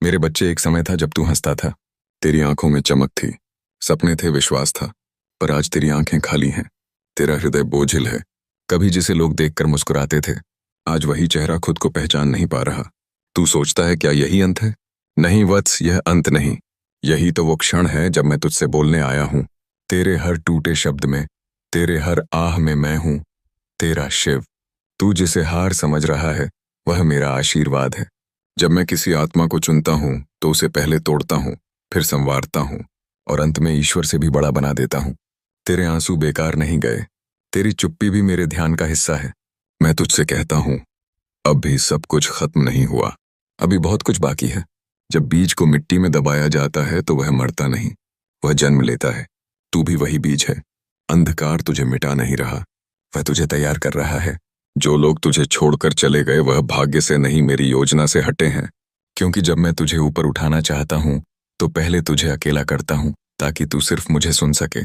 मेरे बच्चे, एक समय था जब तू हंसता था। तेरी आंखों में चमक थी, सपने थे, विश्वास था। पर आज तेरी आंखें खाली हैं, तेरा हृदय बोझिल है। कभी जिसे लोग देखकर मुस्कुराते थे, आज वही चेहरा खुद को पहचान नहीं पा रहा। तू सोचता है क्या यही अंत है? नहीं वत्स, यह अंत नहीं। यही तो वो क्षण है जब मैं तुझसे बोलने आया हूँ। तेरे हर टूटे शब्द में, तेरे हर आह में मैं हूँ, तेरा शिव। तू जिसे हार समझ रहा है, वह मेरा आशीर्वाद है। जब मैं किसी आत्मा को चुनता हूँ तो उसे पहले तोड़ता हूँ, फिर संवारता हूँ और अंत में ईश्वर से भी बड़ा बना देता हूँ। तेरे आंसू बेकार नहीं गए, तेरी चुप्पी भी मेरे ध्यान का हिस्सा है। मैं तुझसे कहता हूँ, अब भी सब कुछ खत्म नहीं हुआ, अभी बहुत कुछ बाकी है। जब बीज को मिट्टी में दबाया जाता है तो वह मरता नहीं, वह जन्म लेता है। तू भी वही बीज है। अंधकार तुझे मिटा नहीं रहा, वह तुझे तैयार कर रहा है। जो लोग तुझे छोड़कर चले गए वह भाग्य से नहीं, मेरी योजना से हटे हैं। क्योंकि जब मैं तुझे ऊपर उठाना चाहता हूँ तो पहले तुझे अकेला करता हूँ, ताकि तू सिर्फ मुझे सुन सके।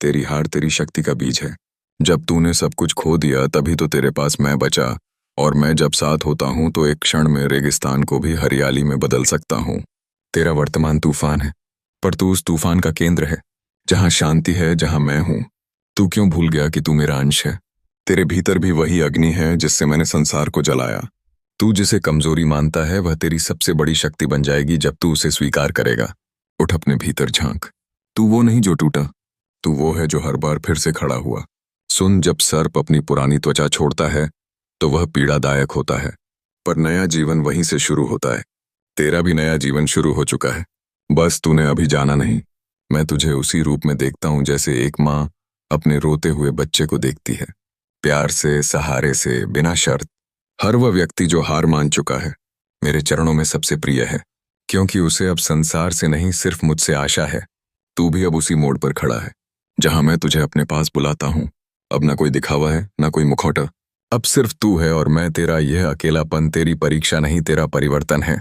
तेरी हार तेरी शक्ति का बीज है। जब तूने सब कुछ खो दिया तभी तो तेरे पास मैं बचा, और मैं जब साथ होता हूँ तो एक क्षण में रेगिस्तान को भी हरियाली में बदल सकता हूँ। तेरा वर्तमान तूफान है, पर तू उस तूफान का केंद्र है। जहाँ शांति है, जहाँ मैं हूँ। तू क्यों भूल गया कि तू मेरा अंश है? तेरे भीतर भी वही अग्नि है जिससे मैंने संसार को जलाया। तू जिसे कमजोरी मानता है वह तेरी सबसे बड़ी शक्ति बन जाएगी जब तू उसे स्वीकार करेगा। उठ, अपने भीतर झांक। तू वो नहीं जो टूटा, तू वो है जो हर बार फिर से खड़ा हुआ। सुन, जब सर्प अपनी पुरानी त्वचा छोड़ता है तो वह पीड़ादायक होता है, पर नया जीवन वहीं से शुरू होता है। तेरा भी नया जीवन शुरू हो चुका है, बस तूने अभी जाना नहीं। मैं तुझे उसी रूप में देखता हूँ जैसे एक माँ अपने रोते हुए बच्चे को देखती है, प्यार से, सहारे से, बिना शर्त। हर वह व्यक्ति जो हार मान चुका है मेरे चरणों में सबसे प्रिय है, क्योंकि उसे अब संसार से नहीं, सिर्फ मुझसे आशा है। तू भी अब उसी मोड़ पर खड़ा है जहां मैं तुझे अपने पास बुलाता हूँ। अब ना कोई दिखावा है, ना कोई मुखौटा, अब सिर्फ तू है और मैं। तेरा यह अकेलापन तेरी परीक्षा नहीं, तेरा परिवर्तन है।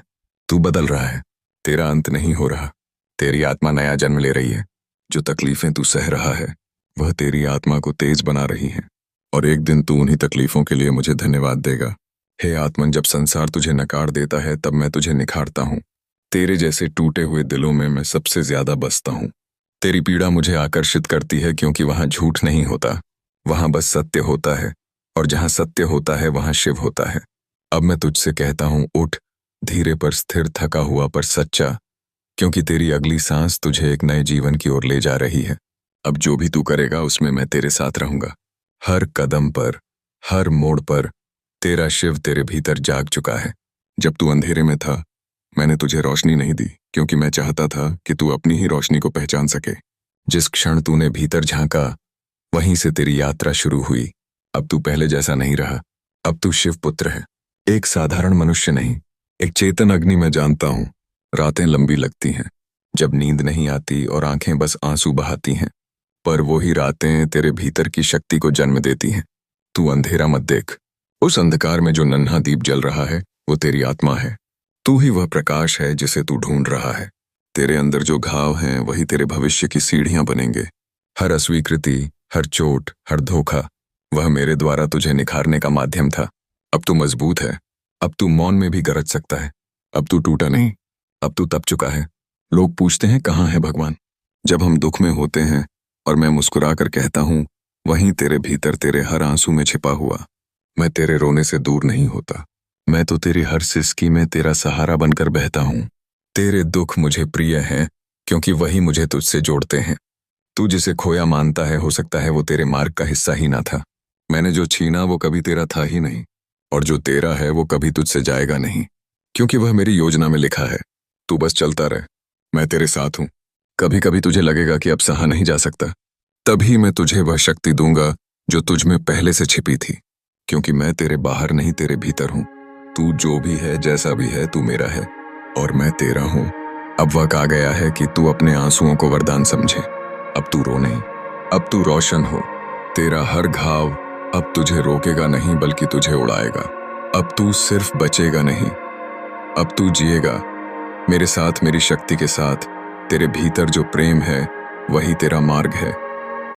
तू बदल रहा है, तेरा अंत नहीं हो रहा। तेरी आत्मा नया जन्म ले रही है। जो तकलीफें तू सह रहा है वह तेरी आत्मा को तेज बना रही हैं, और एक दिन तू उन्हीं तकलीफों के लिए मुझे धन्यवाद देगा। हे आत्मन, जब संसार तुझे नकार देता है तब मैं तुझे निखारता हूँ। तेरे जैसे टूटे हुए दिलों में मैं सबसे ज्यादा बसता हूँ। तेरी पीड़ा मुझे आकर्षित करती है, क्योंकि वहां झूठ नहीं होता, वहां बस सत्य होता है, और जहां सत्य होता है वहां शिव होता है। अब मैं तुझसे कहता हूँ, उठ, धीरे पर स्थिर, थका हुआ पर सच्चा, क्योंकि तेरी अगली सांस तुझे एक नए जीवन की ओर ले जा रही है। अब जो भी तू करेगा उसमें मैं तेरे साथ रहूंगा। हर कदम पर, हर मोड़ पर तेरा शिव तेरे भीतर जाग चुका है। जब तू अंधेरे में था मैंने तुझे रोशनी नहीं दी, क्योंकि मैं चाहता था कि तू अपनी ही रोशनी को पहचान सके। जिस क्षण तूने भीतर झांका वहीं से तेरी यात्रा शुरू हुई। अब तू पहले जैसा नहीं रहा, अब तू शिव पुत्र है। एक साधारण मनुष्य नहीं, एक चेतन अग्नि। मैं जानता हूँ रातें लंबी लगती हैं, जब नींद नहीं आती और आंखें बस आंसू बहाती हैं, पर वो ही रातें तेरे भीतर की शक्ति को जन्म देती हैं। तू अंधेरा मत देख, उस अंधकार में जो नन्हा दीप जल रहा है वो तेरी आत्मा है। तू ही वह प्रकाश है जिसे तू ढूंढ रहा है। तेरे अंदर जो घाव हैं वही तेरे भविष्य की सीढ़ियां बनेंगे। हर अस्वीकृति, हर चोट, हर धोखा, वह मेरे द्वारा तुझे निखारने का माध्यम था। अब तू मजबूत है, अब तू मौन में भी गरज सकता है। अब तू टूटा नहीं, अब तू तप चुका है। लोग पूछते हैं कहाँ है भगवान, जब हम दुख में होते हैं, और मैं मुस्कुरा कर कहता हूँ, वहीं तेरे भीतर, तेरे हर आंसू में छिपा हुआ। मैं तेरे रोने से दूर नहीं होता, मैं तो तेरी हर सिसकी में तेरा सहारा बनकर बहता हूँ। तेरे दुख मुझे प्रिय हैं, क्योंकि वही मुझे तुझसे जोड़ते हैं। तू जिसे खोया मानता है, हो सकता है वो तेरे मार्ग का हिस्सा ही ना था। मैंने जो छीना वो कभी तेरा था ही नहीं, और जो तेरा है वो कभी तुझसे जाएगा नहीं, क्योंकि वह मेरी योजना में लिखा है। तू बस चलता रह, मैं तेरे साथ हूँ। कभी कभी तुझे लगेगा कि अब सहा नहीं जा सकता, तभी मैं तुझे वह शक्ति दूंगा जो तुझ में पहले से छिपी थी, क्योंकि मैं तेरे बाहर नहीं, तेरे भीतर हूँ। तू जो भी है, जैसा भी है, तू मेरा है और मैं तेरा हूँ। अब वक्त आ गया है कि तू अपने आंसुओं को वरदान समझे। अब तू रो नहीं, अब तू रोशन हो। तेरा हर घाव अब तुझे रोकेगा नहीं, बल्कि तुझे उड़ाएगा। अब तू सिर्फ बचेगा नहीं, अब तू जिएगा मेरे साथ, मेरी शक्ति के साथ। तेरे भीतर जो प्रेम है वही तेरा मार्ग है।